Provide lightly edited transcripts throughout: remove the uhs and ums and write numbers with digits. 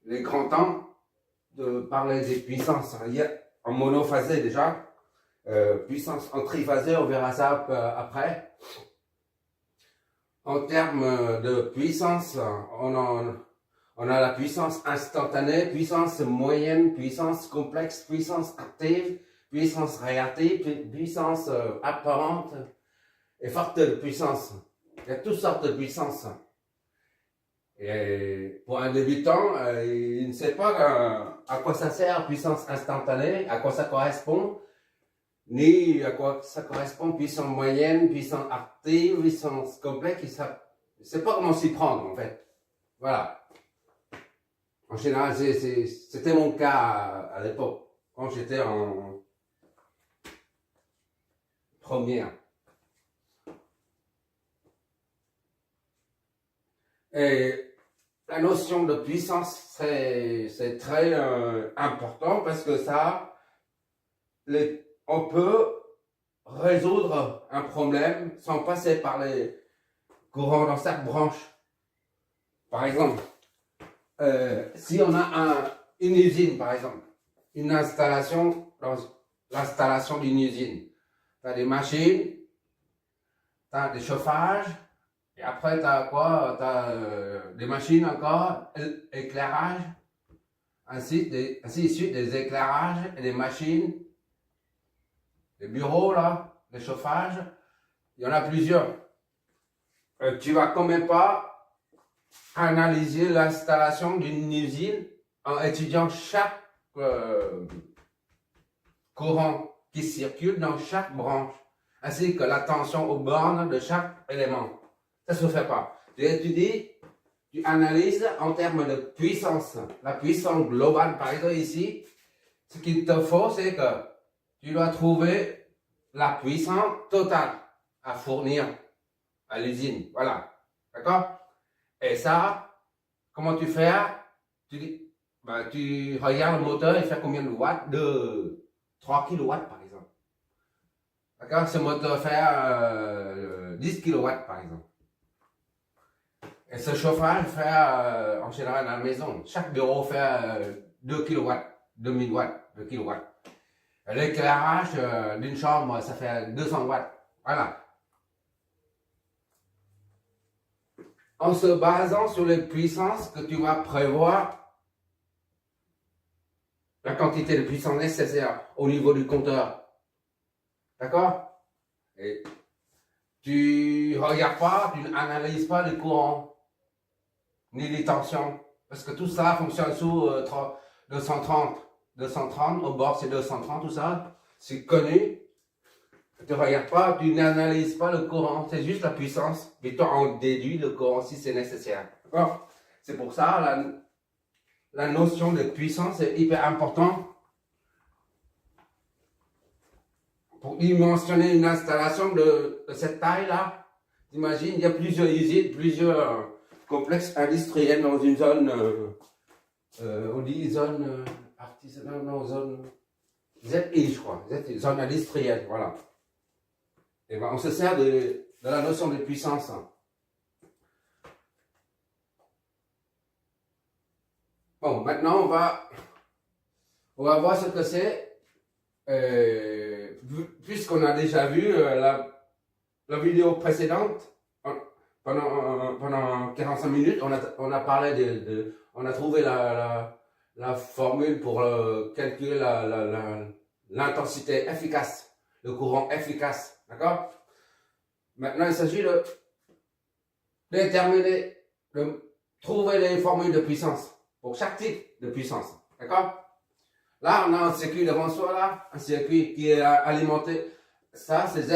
il est grand temps de parler des puissances. Il y a en monophasé déjà, puissance en triphasé, on verra ça après. En termes de puissance, on a la puissance instantanée, puissance moyenne, puissance complexe, puissance active, puissance réactive, puissance apparente et forte puissance. Il y a toutes sortes de puissances. Et pour un débutant, il ne sait pas à quoi ça sert, puissance instantanée, à quoi ça correspond, ni à quoi ça correspond, puissance moyenne, puissance active, puissance complexe, il ne sait pas comment s'y prendre en fait. Voilà. En général, c'était mon cas à l'époque, quand j'étais en première. Et la notion de puissance, c'est très important parce que ça, on peut résoudre un problème sans passer par les courants dans chaque branche. Par exemple, si on a une usine, par exemple, une installation, dans l'installation d'une usine, tu as des machines, tu as des chauffages, et après tu as quoi? Tu as des machines encore, éclairage, ainsi de suite, des éclairages et des machines, des bureaux là, des chauffages, il y en a plusieurs. Tu vas quand même pas analyser l'installation d'une usine en étudiant chaque courant qui circule dans chaque branche, ainsi que la tension aux bornes de chaque élément. Ça ne se fait pas. Tu étudies, tu analyses en termes de puissance, la puissance globale. Par exemple ici, ce qu'il te faut, c'est que tu dois trouver la puissance totale à fournir à l'usine. Voilà. D'accord? Et ça, comment tu fais? Tu regardes le moteur, il fait combien de watts? De 3 kW par exemple. D'accord? Ce moteur fait 10 kW par exemple. Et ce chauffage fait en général dans la maison. Chaque bureau fait 2 kW, 2000 watts, 2 kW. L'éclairage d'une chambre, ça fait 200 watts. Voilà. En se basant sur les puissances que tu vas prévoir, la quantité de puissance nécessaire au niveau du compteur. D'accord? Et tu ne regardes pas, tu n'analyses pas les courants, ni les tensions, parce que tout ça fonctionne sous 230. 230, au bord c'est 230, tout ça, c'est connu. Tu ne regardes pas, tu n'analyses pas le courant, c'est juste la puissance, mais toi on déduit le courant si c'est nécessaire. D'accord? C'est pour ça, la notion de puissance est hyper importante. Pour dimensionner une installation de cette taille-là, t'imagines, il y a plusieurs usines, plusieurs complexes industriels dans une zone, on dit zone artisanale, non, zone ZI, je crois, ZI, zone industrielle, voilà. Et ben, on se sert de la notion de puissance. Bon, maintenant, on va voir ce que c'est. Puisqu'on a déjà vu la vidéo précédente, pendant 45 minutes, on a parlé on a trouvé la formule pour calculer l'intensité efficace, le courant efficace. D'accord? Maintenant, il s'agit de déterminer, de trouver les formules de puissance pour chaque type de puissance. D'accord? Là, on a un circuit devant soi, là, un circuit qui est alimenté. Ça, c'est Z.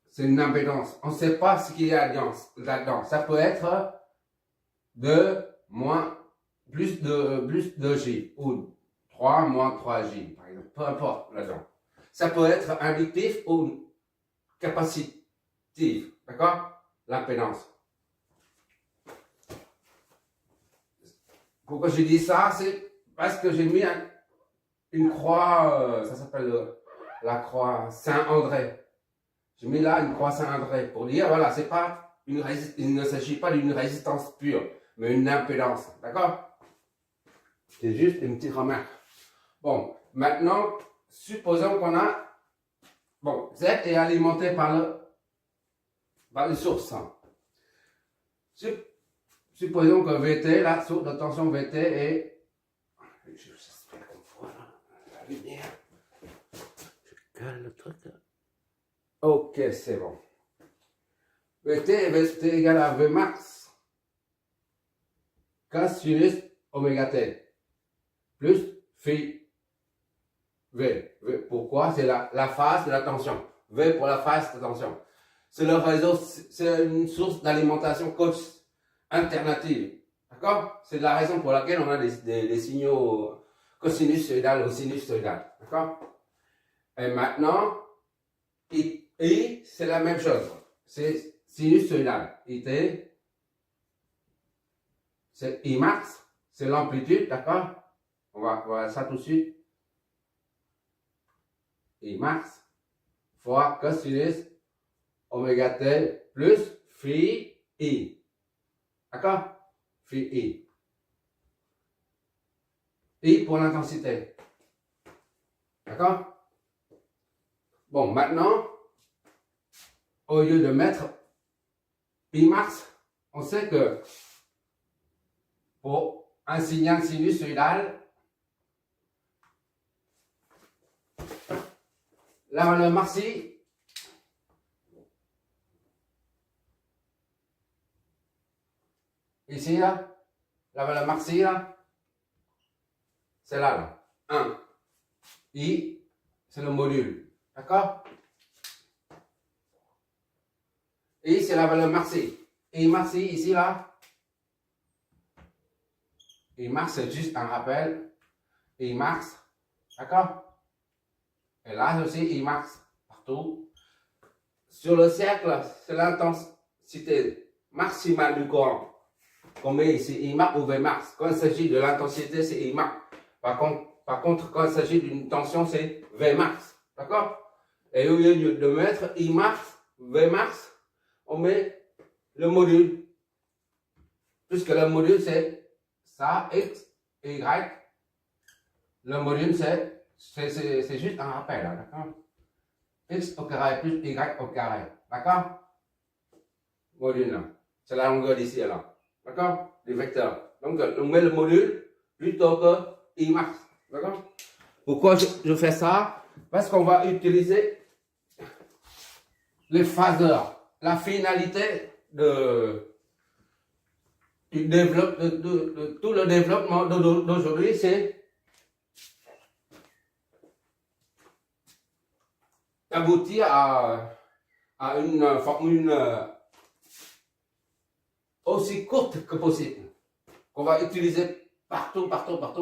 C'est une impédance. On ne sait pas ce qu'il y a là-dedans. Ça peut être plus de J, ou 3 moins 3J, par exemple. Peu importe là-dedans. Ça peut être inductif ou capacitif. D'accord? L'impédance. Pourquoi je dis ça? C'est parce que j'ai mis une croix, ça s'appelle la croix Saint-André. J'ai mis là une croix Saint-André pour dire, voilà, c'est pas il ne s'agit pas d'une résistance pure. mais une impédance. D'accord? C'est juste une petite remarque. Bon, maintenant, supposons qu'on a... Bon, Z est alimenté par le source. Supposons que VT, la source de tension VT est... J'espère qu'on voit la lumière. Je cale le truc là. Ok, c'est bon. VT égale à V max cos sinus oméga T plus phi V. Pourquoi? C'est la phase de la tension. V pour la phase de tension. C'est le réseau, c'est une source d'alimentation cos alternative. D'accord? C'est la raison pour laquelle on a des signaux cosinusoïdal ou sinusoïdal. D'accord? Et maintenant, I, c'est la même chose. C'est sinusoïdal. IT, c'est I max, c'est l'amplitude, d'accord? On va voir ça tout de suite. I max fois cosinus oméga T plus phi I. D'accord? Phi I. I pour l'intensité. D'accord? Bon, maintenant, au lieu de mettre I max, on sait que pour un signal sinusoïdal, la valeur maxi ici là, la valeur maxi là, c'est là, 1. I, c'est le module. D'accord? I, c'est la valeur maxi. I maxi ici là. I max, c'est juste un rappel. I max. D'accord? Et là aussi, I max. Partout. Sur le cercle, c'est l'intensité maximale du courant. Qu'on met ici, I max ou V max. Quand il s'agit de l'intensité, c'est I max. Par contre, quand il s'agit d'une tension, c'est V max. D'accord? Et au lieu de mettre I max, V max, on met le module. Puisque le module, c'est ça, X, Y. Le module, c'est juste un rappel. D'accord? X au carré plus Y au carré. D'accord? Module. C'est la longueur d'ici et là. D'accord? Les vecteurs. Donc, on met le module plutôt que I max. D'accord? Pourquoi je fais ça? Parce qu'on va utiliser les phaseurs. La finalité de tout le développement d'aujourd'hui, c'est aboutir à une formule aussi courte que possible, qu'on va utiliser partout,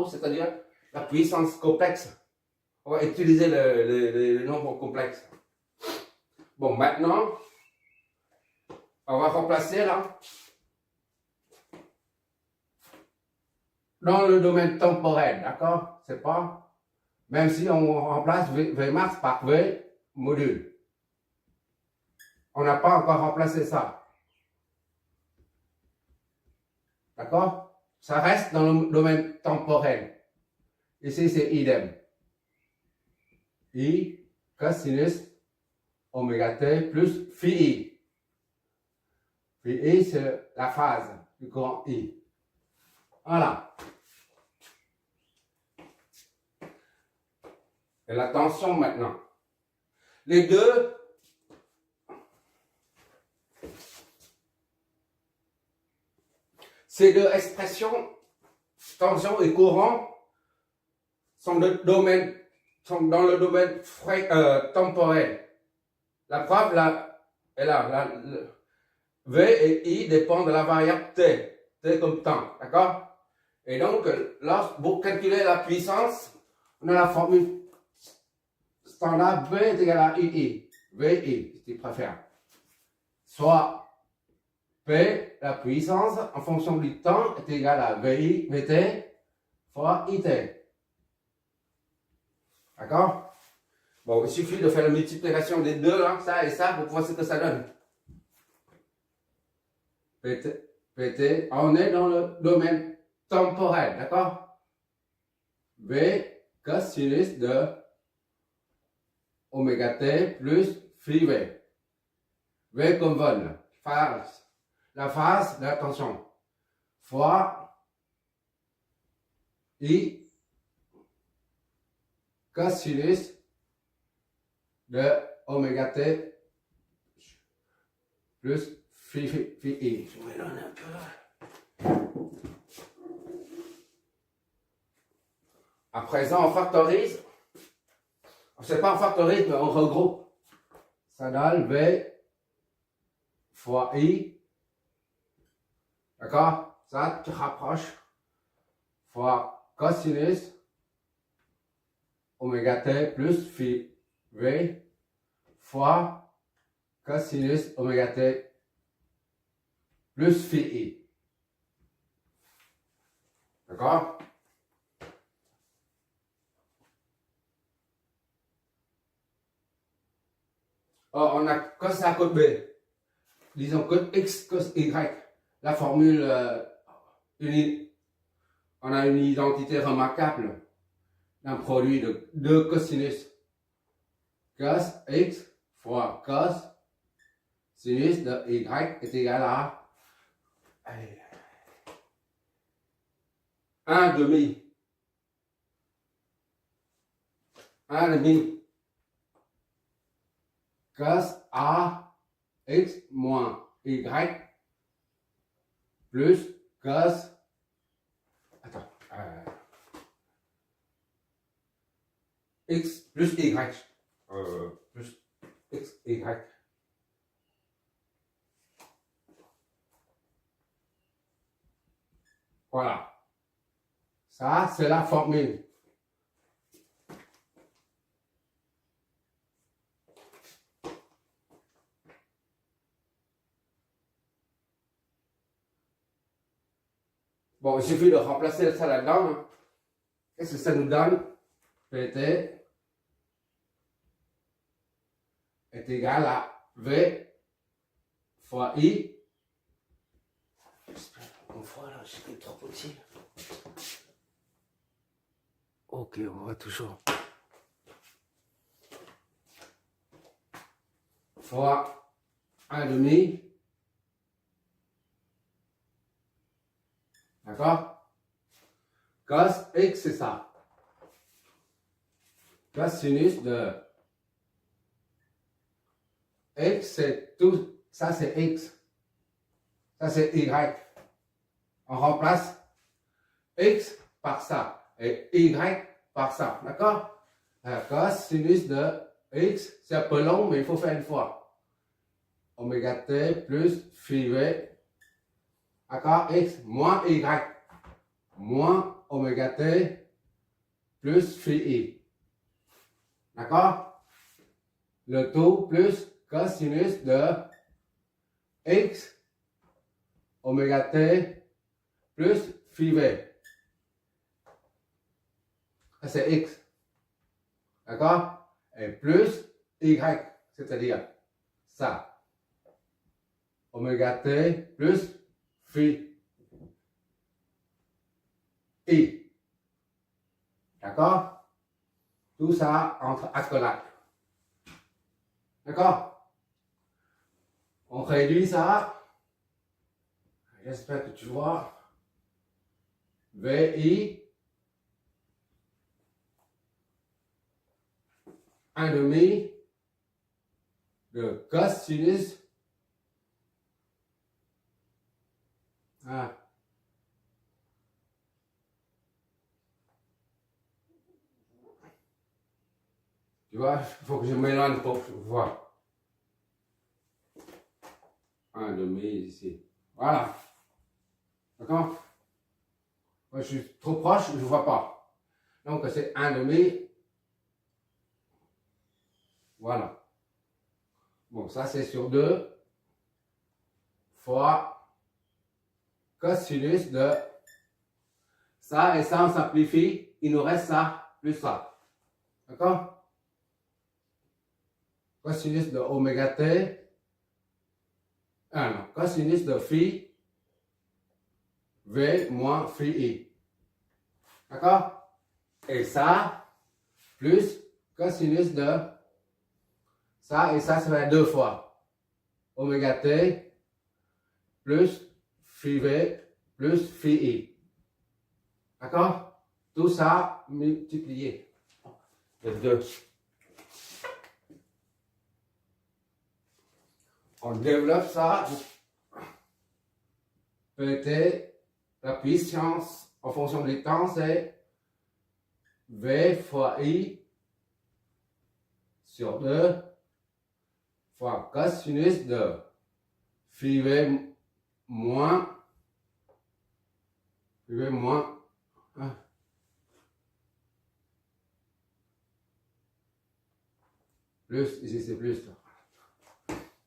c'est-à-dire la puissance complexe. On va utiliser le nombre complexe. Bon, maintenant, on va remplacer là, dans le domaine temporel, d'accord? C'est pas, même si on remplace V max par V module. On n'a pas encore remplacé ça. D'accord? Ça reste dans le domaine temporel. Ici, c'est idem. I cosinus oméga T plus phi I. Phi I, c'est la phase du courant I. Voilà. Et la tension maintenant. Les deux ces deux expressions, tension et courant, sont dans le domaine temporel. La preuve là est là. V et I dépendent de la variable T. T comme temps. D'accord? Et donc, pour calculer la puissance, on a la formule standard V est égal à II. VI, si tu préfères. Soit P, la puissance, en fonction du temps, est égal à VI, VT, fois IT. D'accord? Bon, il suffit de faire la multiplication des deux, là, ça et ça, pour voir ce que ça donne. PT PT, on est dans le domaine temporel, d'accord? V cosinus de oméga t plus phi V. V comme vol, phase, la phase de la tension, fois I cosinus de oméga t plus phi I. Je me donne un peu. À présent, on factorise. C'est pas on factorise, mais on regroupe. Ça donne V fois I. D'accord? Ça, tu rapproches. Fois cosinus oméga t plus phi V fois cosinus oméga t plus phi I. D'accord? Oh, on a cos A cos B. Disons cos X cos Y. La formule on a une identité remarquable d'un produit de deux cosinus. Cos X fois cos sinus de Y est égal à 1 demi. 1 demi. Cos A X moins Y plus cos X plus Y plus X Y. Voilà. Ça, c'est la formule. Bon, il suffit de remplacer ça là-dedans. Qu'est-ce que ça nous donne? PT est égal à V fois I. Une fois là, c'est trop petit. Ok, on va toujours. Fois 1 demi. D'accord? Cos X, c'est ça. Cosinus de X, c'est tout. Ça, c'est X. Ça, c'est Y. On remplace X par ça et Y par ça. D'accord? Cosinus de X, c'est un peu long, mais il faut faire une fois. Oméga t plus phi V. D'accord? X moins Y moins oméga t plus phi I. D'accord? Le tout plus cosinus de X oméga t plus phi V. Ça c'est X. D'accord? Et plus Y, c'est-à-dire ça. Oméga t plus phi I. D'accord? Tout ça entre accolades. D'accord? On réduit ça. J'espère que tu vois. VI 1 demi de cosinus. Ah. Tu vois, il faut que je m'éloigne pour voir. 1 demi ici. Voilà. D'accord? Moi, je suis trop proche, je ne vois pas. Donc, c'est 1 demi. Voilà. Bon, ça, c'est sur 2 fois cosinus de ça et ça, on simplifie. Il nous reste ça plus ça. D'accord? Cosinus de oméga t. Ah non, cosinus de phi V moins phi I. D'accord? Et ça, plus cosinus de ça, et ça fait 2 fois oméga T plus phi V plus phi I. D'accord? Tout ça multiplié. Le 2. On développe ça. Peut-être la puissance en fonction du temps, c'est V fois I sur 2 fois cosinus de phi V moins 1. Plus, ici c'est plus.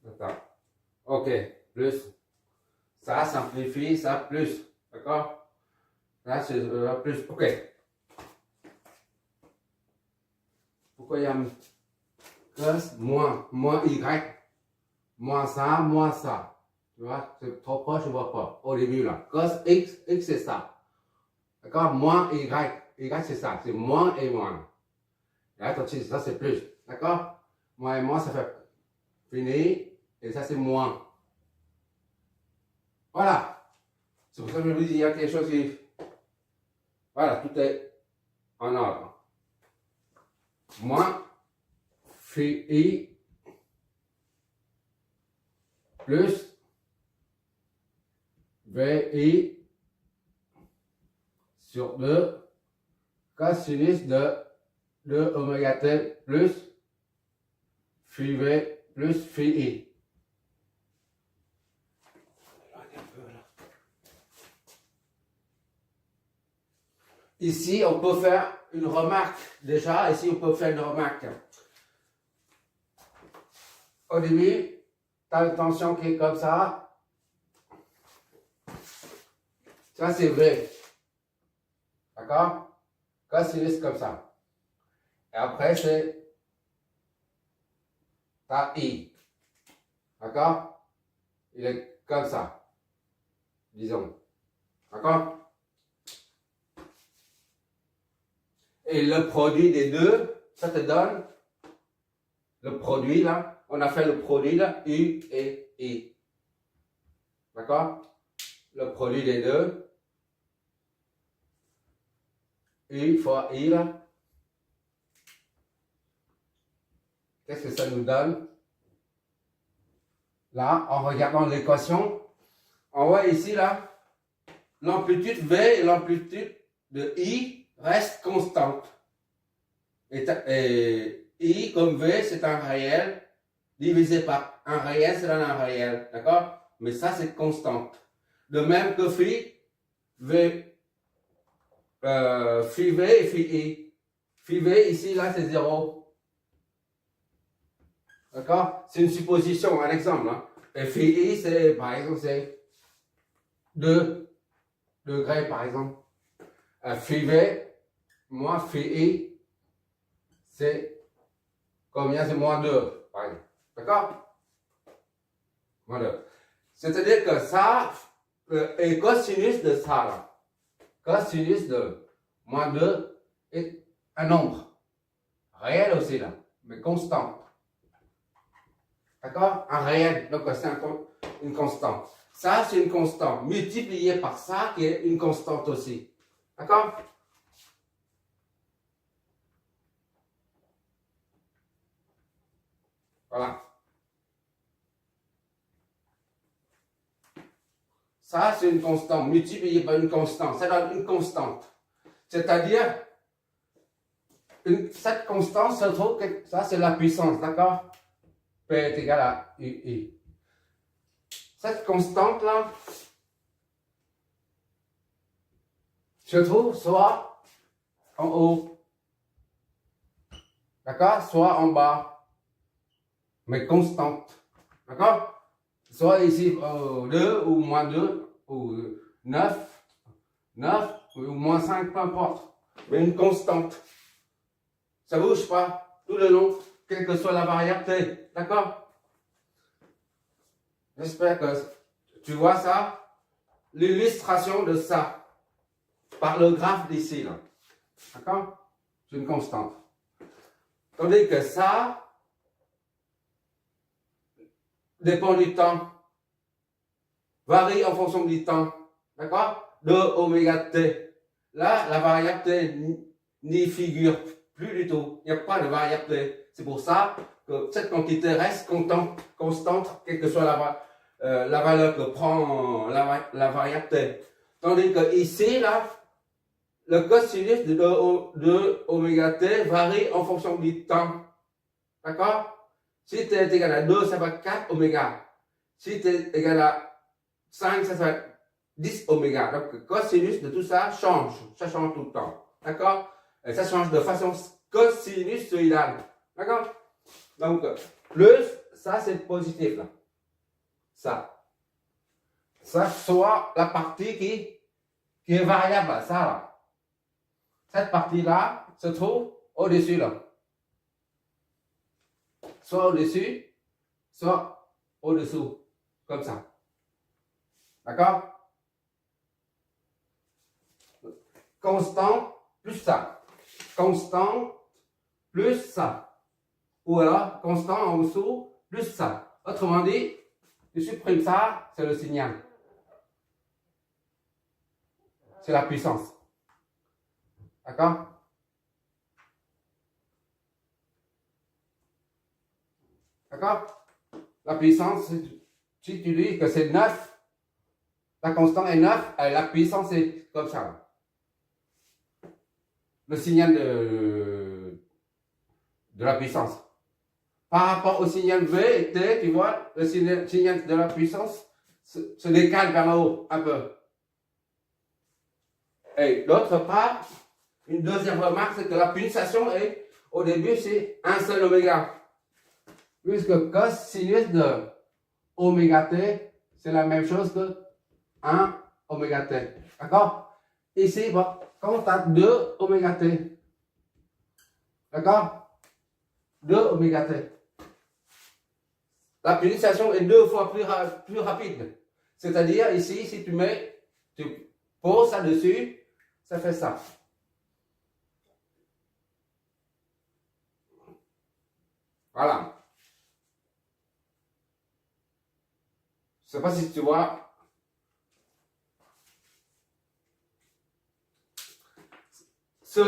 Attends. Ok, plus. Ça simplifie, ça plus. D'accord? Là c'est plus. Ok. Pourquoi il y a cos moins y, moins ça. Tu vois, c'est trop proche, je ne vois pas. Au début là. Cos x c'est ça. D'accord? Moins y c'est ça. C'est moins et moins. Là, ça c'est plus. D'accord? Moins et moins, ça fait fini. Et ça, c'est moins. Voilà. C'est pour ça que je vous dis, il y a quelque chose qui... Voilà, tout est en ordre. Moins phi I plus VI sur 2 cosinus de 2 oméga T plus phi V plus phi I. Ici, on peut faire une remarque. Déjà, ici, on peut faire une remarque. Au début, tu as une tension qui est comme ça. Ça, c'est V. D'accord? Cosinus comme ça. Et après, c'est ta I. D'accord? Il est comme ça. Disons. D'accord? Et le produit des deux, ça te donne le produit là. On a fait le produit là, U et I. D'accord? Le produit des deux. U fois I là. Qu'est-ce que ça nous donne? Là, en regardant l'équation, on voit ici là, l'amplitude V et l'amplitude de I restent constantes. Et I comme V, c'est un réel divisé par un réel, c'est un réel. D'accord? Mais ça, c'est constante. De même que phi V, phi V et phi I. Phi V, ici, là, c'est 0. D'accord? C'est une supposition, un exemple. Hein? Et phi I, c'est, par exemple, c'est 2 degrés, par exemple. Phi V, moins phi I, c'est combien? C'est moins 2, par exemple. D'accord? Moins 2. C'est-à-dire que ça est cosinus de ça, là. Cosinus de moins 2 est un nombre. Réel aussi, là, mais constant. D'accord? Un réel, donc c'est une constante. Ça, c'est une constante, multipliée par ça, qui est une constante aussi. D'accord? Voilà. Ça, c'est une constante, multipliée par une constante. Ça donne une constante. C'est-à-dire, cette constante se trouve que ça, c'est la puissance, d'accord? P est égal à UI. Cette constante-là se trouve soit en haut, d'accord? Soit en bas, mais constante, d'accord? Soit ici 2 ou moins 2 ou 9 ou moins 5, peu importe, mais une constante. Ça ne bouge pas tout le long, quelle que soit la variable T, d'accord? J'espère que tu vois ça. l'illustration de ça par le graphe d'ici, là. D'accord? C'est une constante. Tandis que ça dépend du temps, varie en fonction du temps. D'accord? De oméga t. Là, la variable t n'y figure plus du tout. Il n'y a pas de variable t. C'est pour ça que cette quantité reste constante, quelle que soit la valeur que prend la variable t. Tandis que ici, là, le cosinus de oméga t varie en fonction du temps. D'accord? Si t est égal à 2, ça va être 4 oméga. Si t est égal à 5, ça va être 10 oméga. Donc, le cosinus de tout ça change. Ça change tout le temps. D'accord? Et ça change de façon cosinusoïdale. D'accord? Donc, plus, ça c'est positif là. Ça. Ça, soit la partie qui est variable là, ça là. Cette partie-là se trouve au-dessus là. Soit au-dessus, soit au-dessous. Comme ça. D'accord? Constant plus ça. Constant plus ça. Ou alors, constant en dessous plus ça. Autrement dit, tu supprimes ça, c'est le signal. C'est la puissance. D'accord? D'accord? La puissance, si tu dis que c'est 9, la constante est 9, la puissance est comme ça. Le signal de la puissance. Par rapport au signal V et T, tu vois, le signal de la puissance se décale vers le haut, un peu. Et d'autre part, une deuxième remarque, c'est que la pulsation est, au début, c'est un seul oméga. Puisque cosinus de oméga t, c'est la même chose que 1 oméga t. D'accord? Ici, bon, quand tu as 2 oméga t. D'accord? 2 oméga t. La pulsation est 2 fois plus rapide. C'est-à-dire, ici, si tu poses ça dessus, ça fait ça. Voilà. Je ne sais pas si tu vois. Ce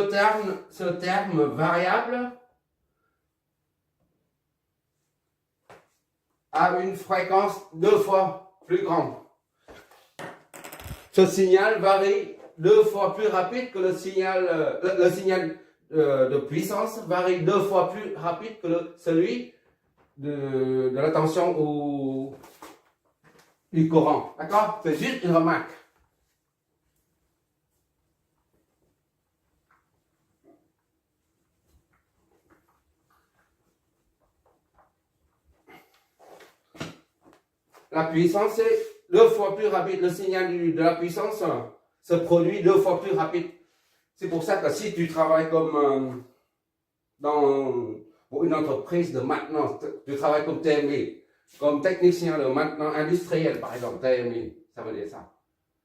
terme variable a une fréquence 2 fois plus grande. Ce signal varie 2 fois plus rapide que le signal, de puissance varie 2 fois plus rapide que celui de la tension ou du courant. D'accord? C'est juste une remarque. La puissance est 2 fois plus rapide. Le signal de la puissance se produit 2 fois plus rapide. C'est pour ça que si tu travailles comme pour une entreprise de maintenance, tu travailles comme TMI, comme technicien de maintenance industriel, par exemple, TMI, ça veut dire ça.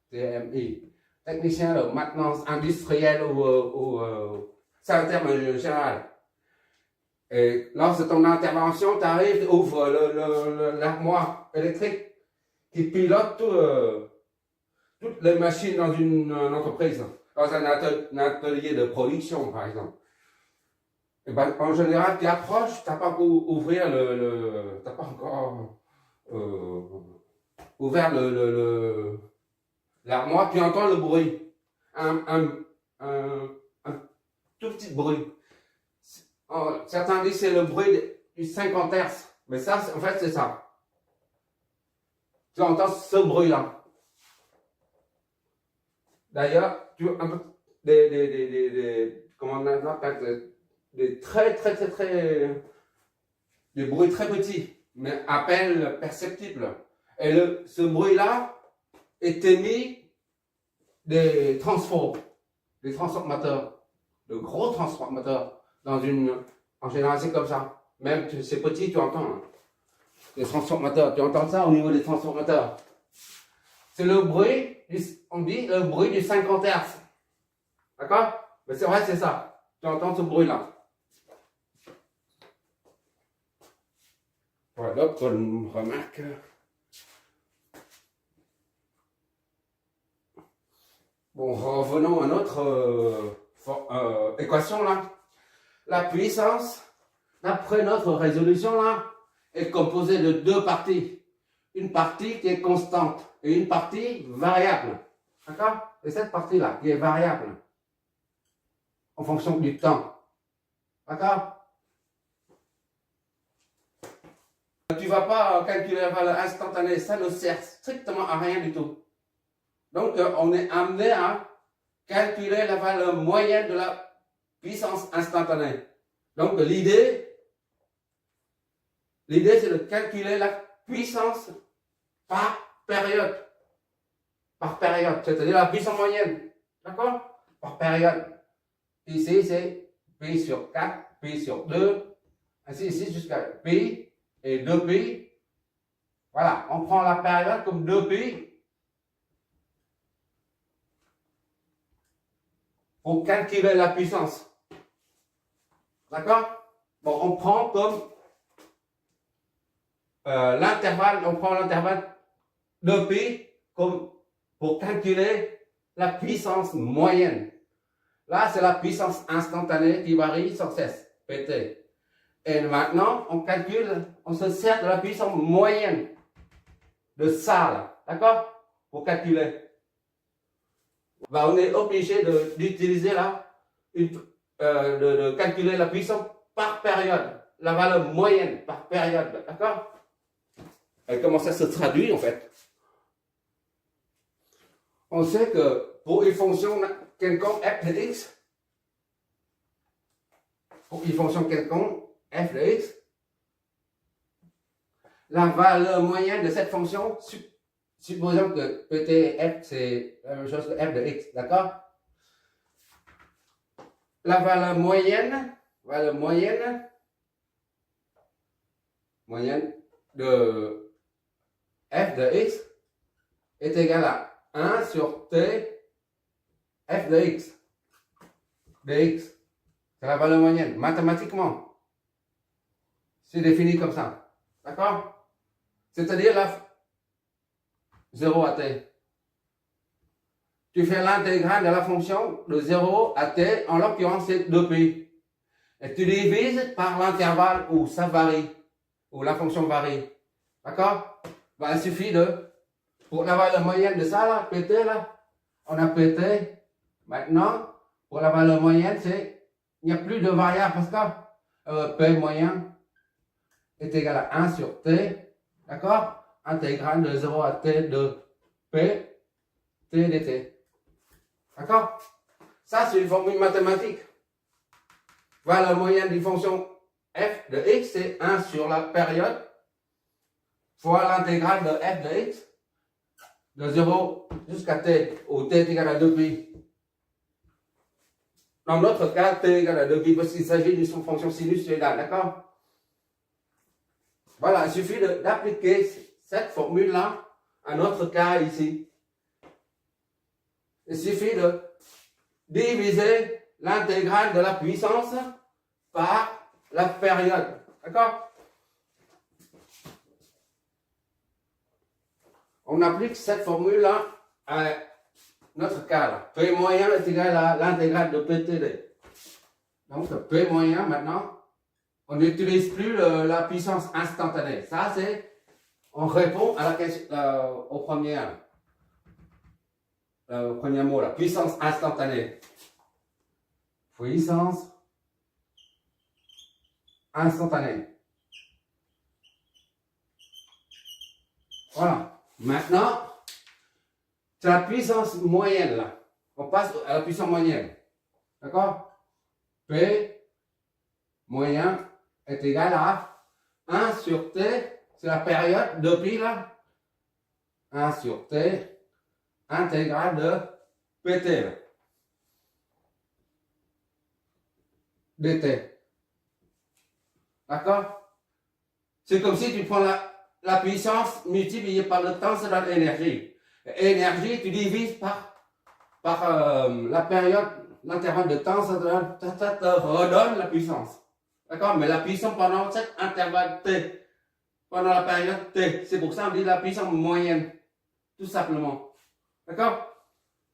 TMI. Technicien de maintenance industrielle ou c'est un terme général. Et lors de ton intervention, tu arrives, tu ouvres l'armoire électrique qui pilote toutes les machines dans une entreprise, dans un atelier de production, par exemple. Et ben, en général, tu approches, tu n'as pas encore ouvert t'as pas encore ouvert l'armoire, tu entends le bruit, un tout petit bruit. Certains disent que c'est le bruit du 50 Hz, mais ça, en fait, c'est ça. Tu entends ce bruit-là. D'ailleurs, tu as comment on appelle, des bruits très petits, mais à peine perceptibles. Et ce bruit-là est émis des transformateurs, de gros transformateurs. En général, c'est comme ça. Même si c'est petit, tu entends. Hein. Les transformateurs, tu entends ça au niveau des transformateurs. C'est le bruit on dit le bruit du 50 Hz. D'accord? Mais c'est vrai, c'est ça. Tu entends ce bruit-là. Voilà, qu'on remarque. Bon, revenons à notre équation là. La puissance, d'après notre résolution là, est composée de deux parties. Une partie qui est constante et une partie variable. D'accord? Et cette partie-là qui est variable en fonction du temps. D'accord? Tu ne vas pas calculer la valeur instantanée, ça ne sert strictement à rien du tout. Donc, on est amené à calculer la valeur moyenne de la puissance instantanée. Donc, l'idée, c'est de calculer la puissance par période. Par période, c'est-à-dire la puissance moyenne. D'accord? Par période. Ici, c'est pi sur 4, pi sur 2, ainsi ici jusqu'à pi et 2 pi. Voilà, on prend la période comme 2 pi pour calculer la puissance. D'accord? Bon, on prend comme l'intervalle, on prend l'intervalle 2 pi comme pour calculer la puissance moyenne. Là, c'est la puissance instantanée qui varie sans cesse, pt. Et maintenant, on calcule, on se sert de la puissance moyenne de ça, là, d'accord? Pour calculer. Ben, on est obligé d'utiliser là, de calculer la puissance par période, la valeur moyenne par période, d'accord? Et comment ça se traduit en fait? On sait que pour une fonction quelconque f de x, pour une fonction quelconque f de x, la valeur moyenne de cette fonction, supposons que pt et f c'est la même chose que f de x, d'accord? La valeur moyenne de f de x est égale à 1 sur t f de x dx. C'est la valeur moyenne, mathématiquement. C'est défini comme ça. D'accord? C'est-à-dire la 0 à t. Tu fais l'intégrale de la fonction de 0 à t, en l'occurrence c'est 2pi. Et tu divises par l'intervalle où ça varie, où la fonction varie. D'accord? Ben, il suffit pour la valeur moyenne de ça, là, pt, là, on a pt. Maintenant, pour la valeur moyenne, il n'y a plus de variable parce que p moyen est égal à 1 sur t, d'accord? Intégrale de 0 à t de p, t dt. D'accord? Ça, c'est une formule mathématique. Valeur moyenne d'une fonction f de x, c'est 1 sur la période fois l'intégrale de f de x de 0 jusqu'à t, où t est égal à 2pi. Dans notre cas, t est égal à 2pi parce qu'il s'agit d'une fonction sinusoïdale, d'accord? Voilà, il suffit d'appliquer cette formule-là à notre cas ici. Il suffit de diviser l'intégrale de la puissance par la période. D'accord? On applique cette formule-là à notre cas. Là. P moyen est égal à l'intégrale de PTD. Donc, P moyen, maintenant, on n'utilise plus la puissance instantanée. Ça, c'est, on répond à la question, au premier mot, la puissance instantanée. Puissance instantanée. Voilà. Maintenant, c'est la puissance moyenne, là. On passe à la puissance moyenne. D'accord? P moyen est égal à 1 sur t, c'est la période de pi, là. 1 sur t, intégrale de pt, là. dt. D'accord? C'est comme si tu prends la puissance multipliée par le temps, c'est l'énergie. Énergie, tu divises par la période, l'intervalle de temps, ça te redonne la puissance. D'accord? Mais la puissance pendant cet intervalle T, pendant la période T, c'est pour ça qu'on dit la puissance moyenne, tout simplement. D'accord?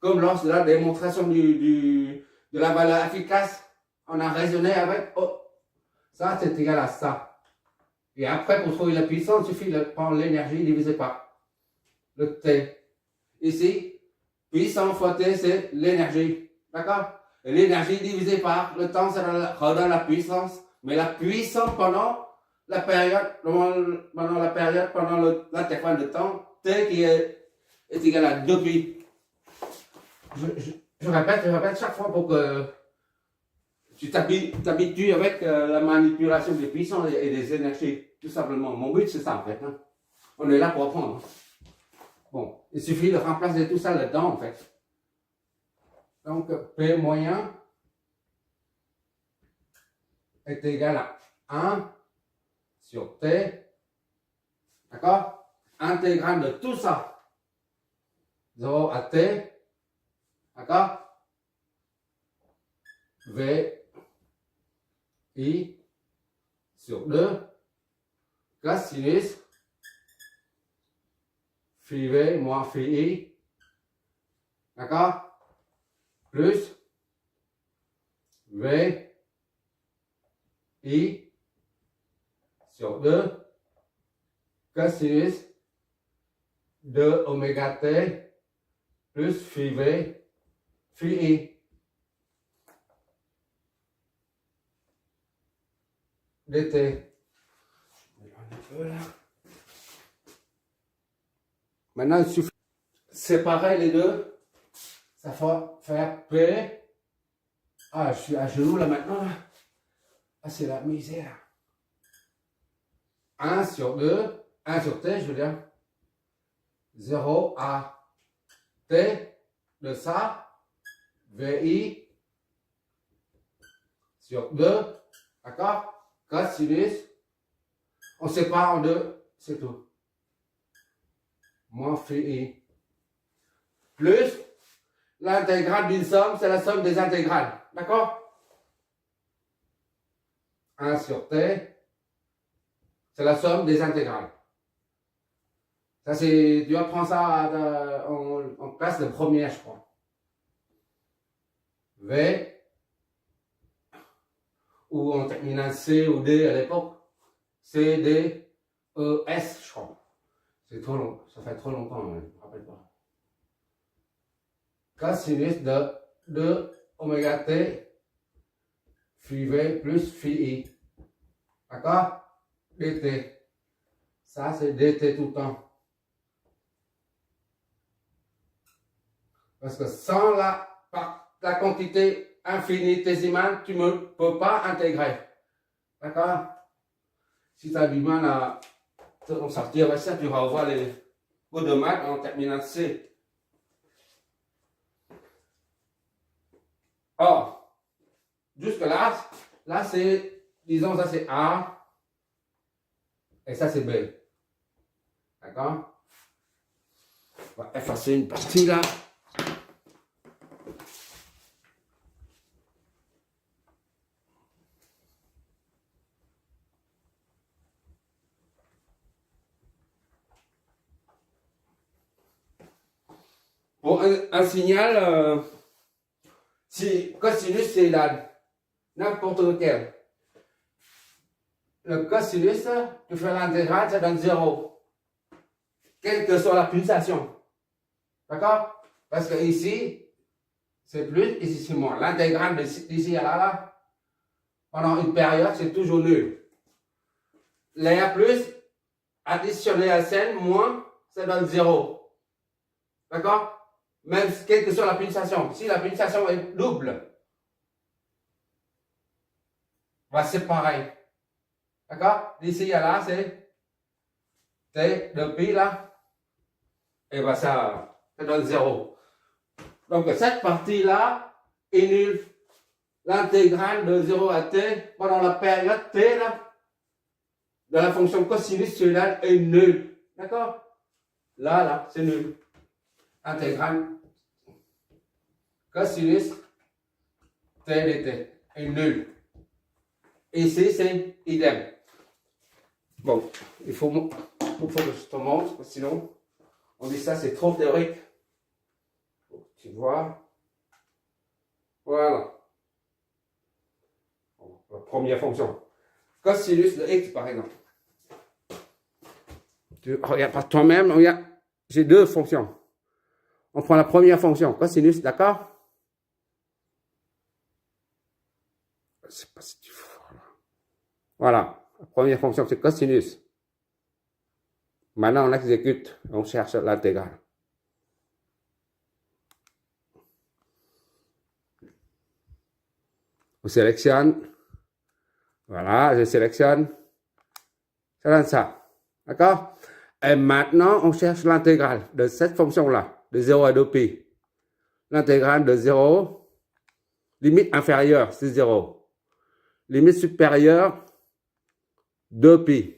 Comme lors de la démonstration de la valeur efficace, on a raisonné avec, oh, ça c'est égal à ça. Et après, pour trouver la puissance, il suffit de prendre l'énergie divisé par le T. Ici, puissance fois T, c'est l'énergie. D'accord? Et l'énergie divisée par le temps, ça redonne la puissance. Mais la puissance pendant la période, pendant l'intervalle de temps, T qui est égal à 2pi. Je répète chaque fois pour que tu t'habitues avec la manipulation des puissances et des énergies. Tout simplement. Mon but, c'est ça, en fait. Hein. On est là pour apprendre. Bon, il suffit de remplacer tout ça là-dedans, en fait. Donc, P moyen est égal à 1 sur T. D'accord? Intégrale de tout ça. 0 à T. D'accord? V, I, sur 2. Cosinus, phi V moins phi I. D'accord? Plus V, I, sur 2. Cosinus de oméga T plus phi V, phi I. dt. Maintenant, il suffit de séparer les deux. Ça va faire P. Ah, je suis à genoux là maintenant. Ah, c'est la misère. 1 sur 2, 1 sur T, je veux dire. 0 à T de ça. VI sur 2. D'accord? Cosinus. On sépare en deux, c'est tout. Moins phi I. Plus l'intégrale d'une somme, c'est la somme des intégrales. D'accord? 1 sur T, c'est la somme des intégrales. Ça, c'est, tu apprends ça en classe de première, je crois. V, ou en terminale C ou D à l'époque. C, D, E, S, je crois. C'est trop long, ça fait trop longtemps, je ne me rappelle pas. Cosinus de 2 oméga T, phi V plus phi I. D'accord? dt. Ça, c'est dt tout le temps. Parce que sans la quantité infinitésimale, tu ne peux pas intégrer. D'accord? Si tu as du mal à t'en sortir avec ça, tu vas revoir les cours de maths en terminale C. Or, jusque là c'est, disons, ça c'est A, et ça c'est B. D'accord? On va effacer une partie là. Pour un signal, si cosinus c'est n'importe lequel. Le cosinus, tu fais l'intégrale, ça donne 0. Quelle que soit la pulsation. D'accord? Parce que ici, c'est plus, ici c'est moins. L'intégrale d'ici à là, pendant une période, c'est toujours nul. L'air plus, additionné à Sn, moins, ça donne 0. D'accord? Même quelle que soit la pulsation. Si la pulsation est double, c'est pareil. D'accord? D'ici à là, c'est T depuis là. Et ça donne 0. Donc cette partie-là est nulle. L'intégrale de 0 à T pendant la période T là, de la fonction cosinus est nulle. D'accord? Là, c'est nul. intégrale cosinus t dt est nul. Ici, c'est idem. Bon, il faut que je te montre, parce que sinon, on dit ça, c'est trop théorique. Tu vois. Voilà. Bon, la première fonction. Cosinus de x, par exemple. Tu regardes par toi-même, regarde. J'ai deux fonctions. On prend la première fonction, cosinus, d'accord? Je ne sais pas si tu vois là. Voilà. La première fonction, c'est cosinus. Maintenant, on exécute, on cherche l'intégrale. On sélectionne. Voilà, je sélectionne. Ça donne ça. D'accord? Et maintenant, on cherche l'intégrale de cette fonction-là, de 0 à 2pi. L'intégrale de 0, limite inférieure, c'est 0. Limite supérieure, 2pi.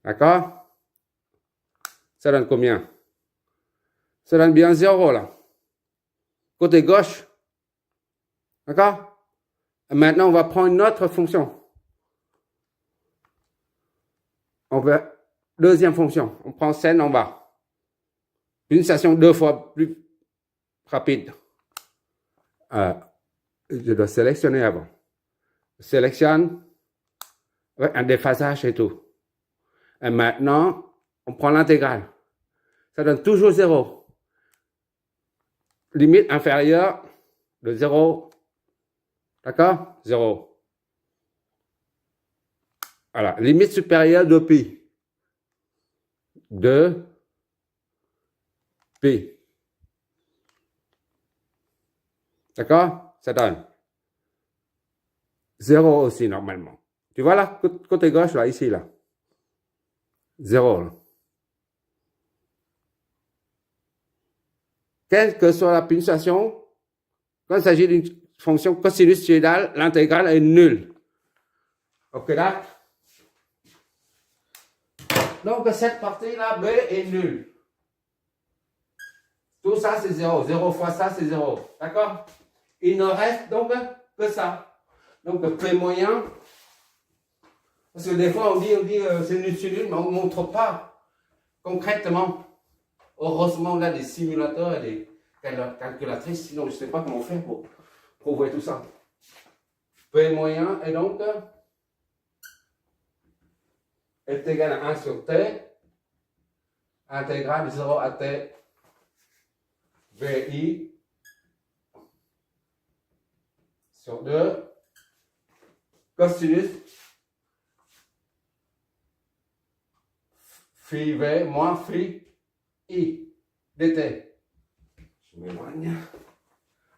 D'accord? Ça donne combien? Ça donne bien 0 là. Côté gauche. D'accord? Et maintenant, on va prendre une autre fonction. On veut deuxième fonction. On prend scène en bas. Une station 2 fois plus rapide. Je dois sélectionner avant. Je sélectionne avec un déphasage et tout. Et maintenant, on prend l'intégrale. Ça donne toujours 0. Limite inférieure de 0. D'accord? 0. Voilà. Limite supérieure de pi. 2 pi. D'accord? Ça donne 0 aussi normalement. Tu vois là, côté gauche, là, ici, là. 0. Là. Quelle que soit la pulsation, quand il s'agit d'une fonction cosinussoïdale, l'intégrale est nulle. Ok, là? Donc, cette partie-là, B est nulle. Tout ça, c'est 0. 0 fois ça, c'est 0. D'accord? Il ne reste donc que ça. Donc, P moyen. Parce que des fois, on dit c'est nul, mais on ne montre pas concrètement. Heureusement, on a des simulateurs et des calculatrices. Sinon, je ne sais pas comment faire pour prouver tout ça. P moyen est donc est égal à 1 sur t, intégrale de 0 à t, VI sur 2, cosinus phi V moins phi I dt. Je m'éloigne.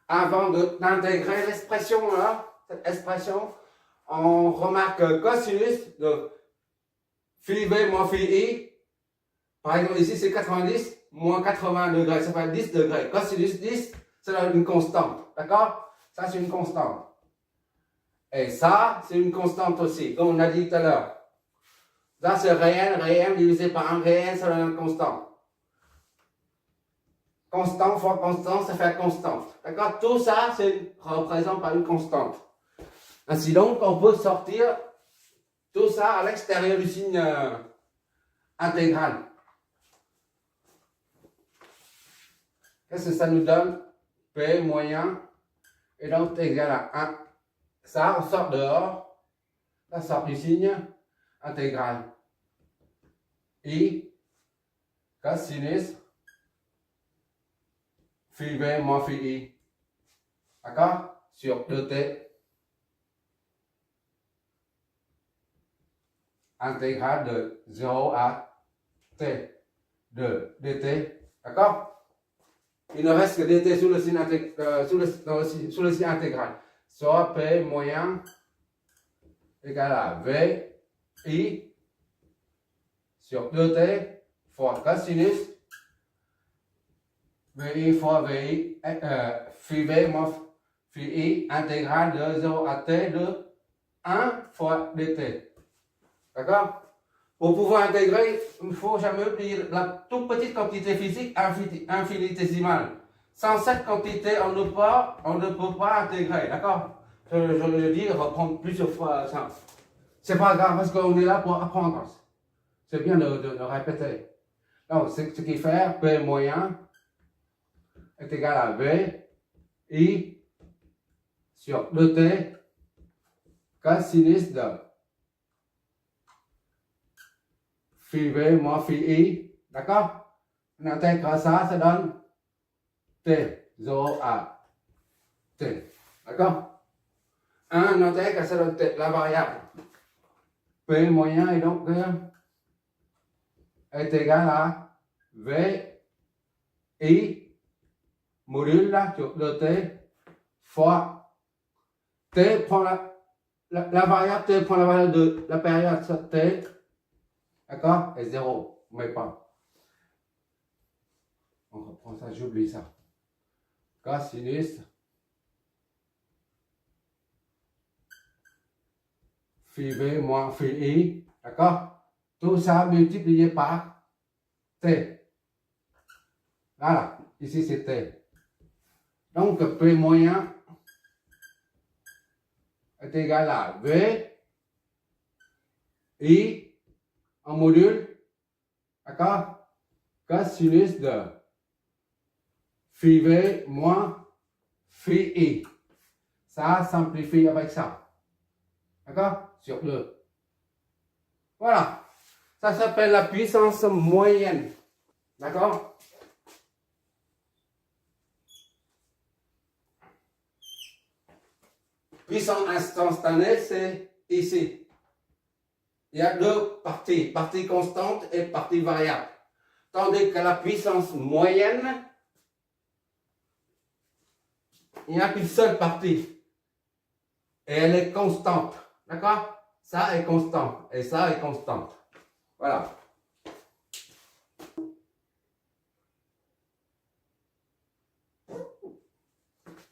Avant d'intégrer l'expression là, cette expression, on remarque que cosinus de phi V moins phi I, par exemple ici c'est 90 moins 80 degrés, ça fait 10 degrés. Cosinus 10, c'est une constante, d'accord? Ça c'est une constante. Et ça, c'est une constante aussi, comme on a dit tout à l'heure. Ça c'est réel, réel divisé par un réel, ça donne une constante. Constant fois constante, ça fait constante. D'accord? Tout ça, c'est représenté par une constante. Ainsi donc, on peut sortir tout ça à l'extérieur du signe intégral. Qu'est-ce que ça nous donne? P moyen est donc égal à 1. Ça, on sort dehors. Ça sort du signe intégral. I cosinus phi V moins phi I. D'accord? Sur 2t. Intégrale de 0 à t de dt. D'accord? Il ne reste que dt sous le signe intégral. Soit P moyen égale à V I sur 2t fois cosinus VI fois VI phi V moins phi I intégrale de 0 à t de 1 fois dt. D'accord? Pour pouvoir intégrer, il ne faut jamais oublier la toute petite quantité physique infinitésimale. Sans cette quantité, on ne peut pas intégrer, d'accord? Je le dis, reprendre plusieurs fois ça. C'est pas grave parce qu'on est là pour apprendre. C'est bien de répéter. Donc, ce qui fait P moyen est égal à V I sur 2T cosinus de phi V moins phi I. D'accord? On intègre ça, ça donne T, 0 à T. D'accord? 1, on intègre, ça donne T, la variable. P moyen est donc est égal à V I module là sur 2T fois T prend la variable T prend la valeur de la période sur T, d'accord, et 0, mais pas. On reprend ça, j'oublie ça. Cosinus phi V moins phi I, d'accord? Tout ça multiplié par T. Voilà, ici c'est T. Donc P moyen est égal à V I en module, d'accord, cosinus de phi V moins phi I. Ça simplifie avec ça, d'accord, sur 2. Voilà, ça s'appelle la puissance moyenne, d'accord. Puissance instantanée, c'est ici. Il y a deux parties, partie constante et partie variable. Tandis que la puissance moyenne, il n'y a qu'une seule partie. Et elle est constante. D'accord? Ça est constant. Et ça est constante. Voilà.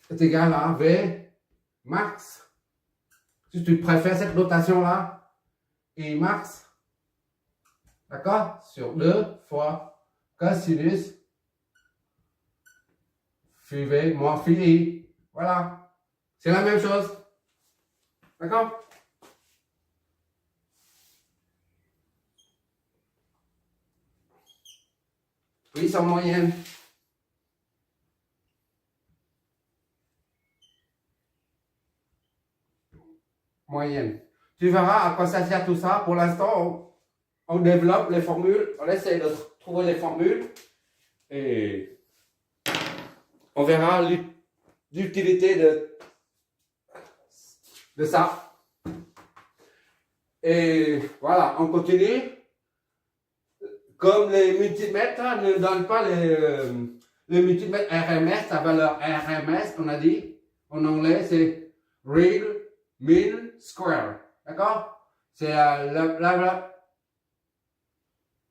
C'est égal à V max. Si tu préfères cette notation-là, I max, d'accord, sur 2 fois cosinus phi V moins phi I. Voilà. C'est la même chose. D'accord? Puissance moyenne. Moyenne. Tu verras à quoi ça sert tout ça. Pour l'instant, on développe les formules, on essaie de trouver les formules et on verra l'utilité de ça. Et voilà, on continue. Comme les multimètres ne donnent pas le multimètre RMS, sa valeur RMS, on a dit, en anglais, c'est Real Mean Square. D'accord? C'est la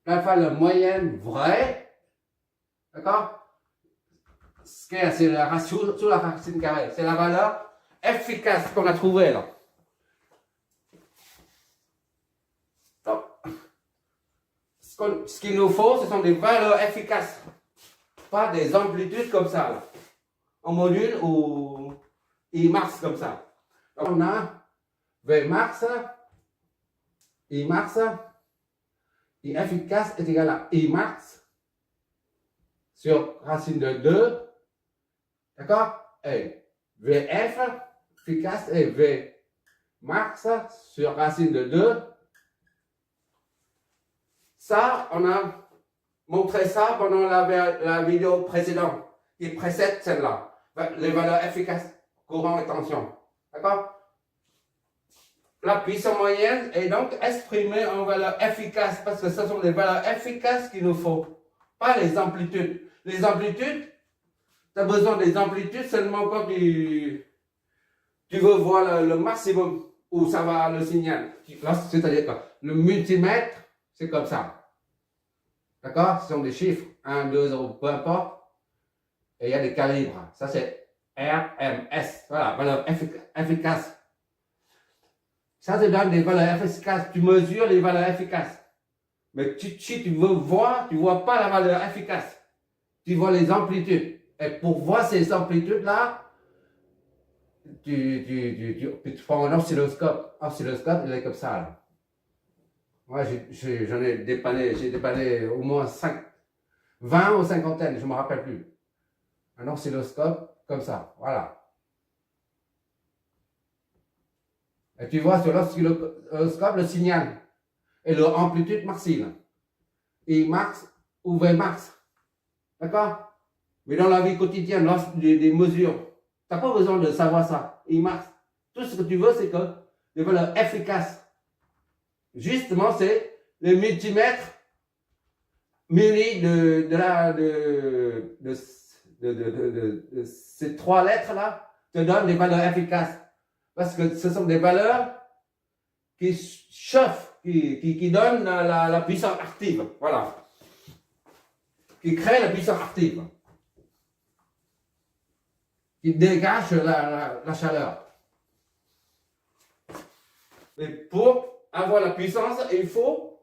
valeur moyenne vraie. D'accord? C'est la ratio sous la racine carrée. C'est la valeur efficace qu'on a trouvée là. Donc, ce qu'il nous faut, ce sont des valeurs efficaces. Pas des amplitudes comme ça là. En module ou I max comme ça. Donc, on a V max, I max, I efficace est égal à I max sur racine de 2. D'accord? Et VF efficace est V max sur racine de 2. Ça, on a montré ça pendant la vidéo précédente qui précède celle-là. Les valeurs efficaces, courant et tension. D'accord? La puissance moyenne est donc exprimée en valeurs efficaces parce que ce sont les valeurs efficaces qu'il nous faut, pas les amplitudes. Les amplitudes, tu as besoin des amplitudes seulement quand tu veux voir le maximum où ça va le signal. C'est-à-dire que le multimètre, c'est comme ça. D'accord? Ce sont des chiffres, 1, 2, 0, peu importe. Et il y a des calibres. Ça, c'est RMS. Voilà, valeur efficace. Ça te donne des valeurs efficaces. Tu mesures les valeurs efficaces. Mais si tu veux voir, tu ne vois pas la valeur efficace. Tu vois les amplitudes. Et pour voir ces amplitudes-là, tu prends un oscilloscope. Oscilloscope, il est comme ça. Là. Moi, j'en ai dépanné, j'ai dépanné au moins 20 ou cinquantaine, je ne me rappelle plus. Un oscilloscope comme ça, voilà. Et tu vois sur l'oscilloscope le signal et leur amplitude maximale. I max ou V max. D'accord? Mais dans la vie quotidienne, lorsque des mesures, tu n'as pas besoin de savoir ça. I max. Tout ce que tu veux, c'est que des valeurs efficaces. Justement, c'est le multimètre muni de ces trois lettres-là te donnent des valeurs efficaces. Parce que ce sont des valeurs qui chauffent, qui donnent la puissance active. Voilà. Qui créent la puissance active. Qui dégagent la chaleur. Mais pour avoir la puissance, il faut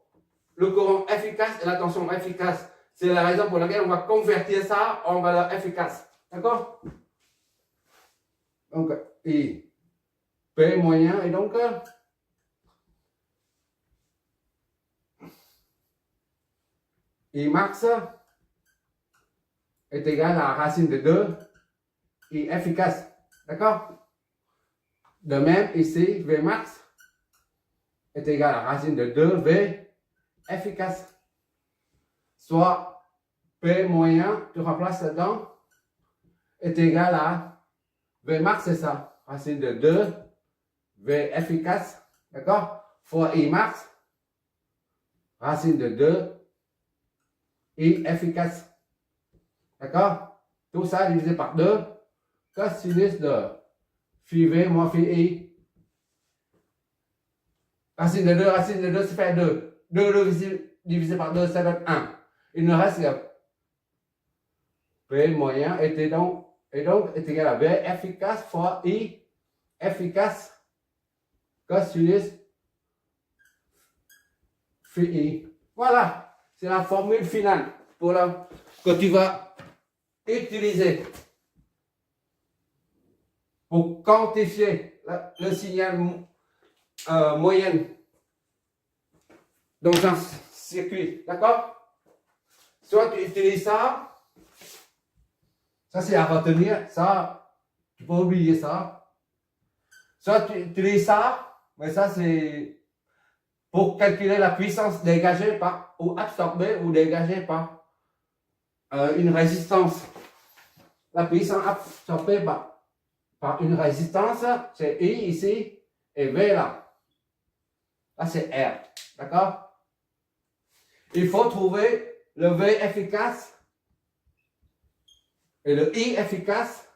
le courant efficace et la tension efficace. C'est la raison pour laquelle on va convertir ça en valeur efficace. D'accord? Donc, I, P moyen, et donc, I max est égal à la racine de 2, I efficace. D'accord? De même, ici, V max est égal à la racine de 2, V efficace. Soit P moyen, tu remplaces là-dedans, est égal à V max, c'est ça. Racine de 2, V efficace, d'accord? Fois I max, racine de 2, I efficace. D'accord? Tout ça divisé par 2, cosinus de phi V moins phi I. Racine de 2, ça fait 2. 2 divisé par 2, ça donne 1. Il ne reste que P moyen est donc est égal à V efficace fois I efficace cosinus phi I. Voilà, c'est la formule finale pour que tu vas utiliser pour quantifier le signal moyen dans un circuit. D'accord? Soit tu utilises ça c'est à retenir, ça, tu peux oublier ça. Soit tu utilises ça, mais ça c'est pour calculer la puissance dégagée par, ou absorbée ou dégagée par une résistance. La puissance absorbée par une résistance, c'est I ici et V là. Là c'est R. D'accord? Il faut trouver le V efficace et le I efficace,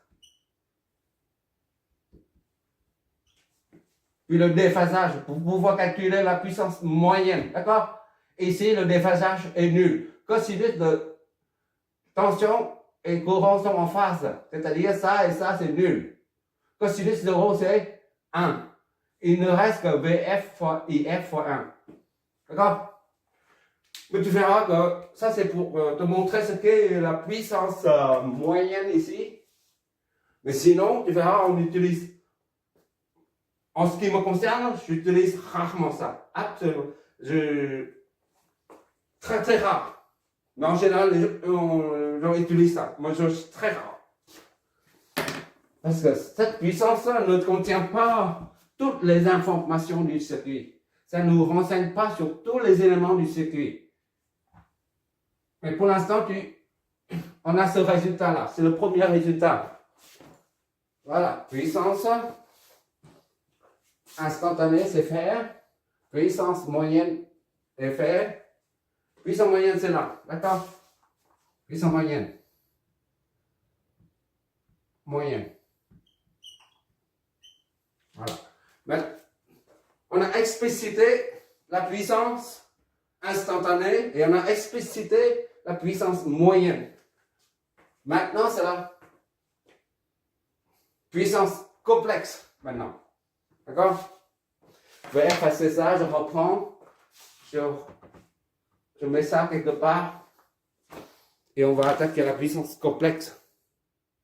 puis le déphasage pour pouvoir calculer la puissance moyenne. D'accord? Ici, le déphasage est nul. Cosinus de tension et courant sont en phase, c'est-à-dire ça et ça, c'est nul. Cosinus de rho, c'est 1. Il ne reste que VF fois IF fois 1. D'accord? Mais tu verras que ça, c'est pour te montrer ce qu'est la puissance moyenne ici. Mais sinon, tu verras, on utilise, en ce qui me concerne, j'utilise rarement ça. Absolument. Très très rare. Mais en général, les gens utilisent ça. Moi, je suis très rare. Parce que cette puissance ne contient pas toutes les informations du circuit. Ça ne nous renseigne pas sur tous les éléments du circuit. Mais pour l'instant, on a ce résultat-là. C'est le premier résultat. Voilà. Puissance instantanée, c'est faire. Puissance moyenne est faire. Puissance moyenne, c'est là. D'accord? Puissance moyenne. Moyenne. Voilà. Maintenant, on a explicité la puissance instantanée et on a explicité la puissance moyenne. Maintenant, c'est la puissance complexe. Maintenant. D'accord? Je vais effacer ça, je reprends. Je Je mets ça quelque part et on va attaquer la puissance complexe.